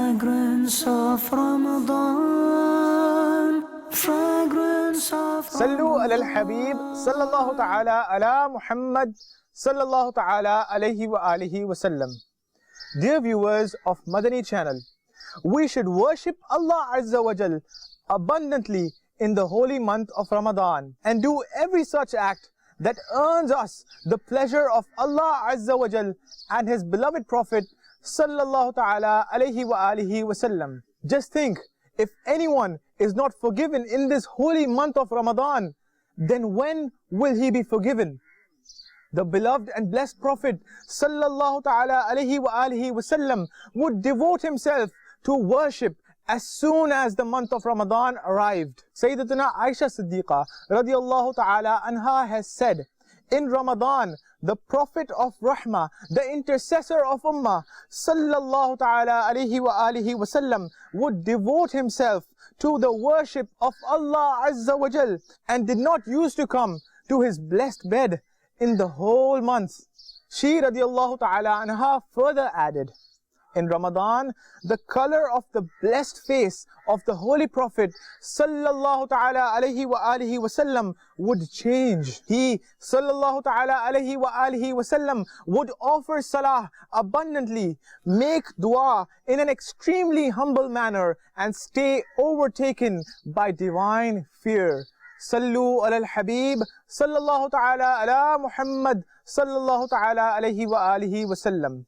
Fragrance of Ramadan, fragrance of Sallu ala al-Habib, sallallahu ta'ala ala Muhammad, sallallahu ta'ala alayhi wa alihi wa sallam. Dear viewers of Madani Channel, we should worship Allah Azza wa Jal abundantly in the holy month of Ramadan and do every such act that earns us the pleasure of Allah Azza wa Jal and His beloved Prophet sallallahu ta'ala alayhi wa alihi wa sallam. Just think, if anyone is not forgiven in this holy month of Ramadan, then when will he be forgiven? The beloved and blessed Prophet sallallahu ta'ala alayhi wa alihi wa sallam would devote himself to worship as soon as the month of Ramadan arrived. Sayyidatuna Aisha Siddiqa radiallahu ta'ala anha has said, in Ramadan, the Prophet of Rahmah, the intercessor of Ummah, sallallahu ta'ala alayhi wa alihi wa sallam, would devote himself to the worship of Allah Azza wa Jal and did not used to come to his blessed bed in the whole month. She radiallahu ta'ala anha further added, in Ramadan, the color of the blessed face of the Holy Prophet sallallahu ta'ala alayhi wa alihi wa sallam would change. He sallallahu ta'ala alayhi wa alihi wa sallam would offer salah abundantly, make dua in an extremely humble manner and stay overtaken by divine fear. Sallu ala al-Habib, sallallahu ta'ala ala Muhammad, sallallahu ta'ala alayhi wa alihi wa sallam.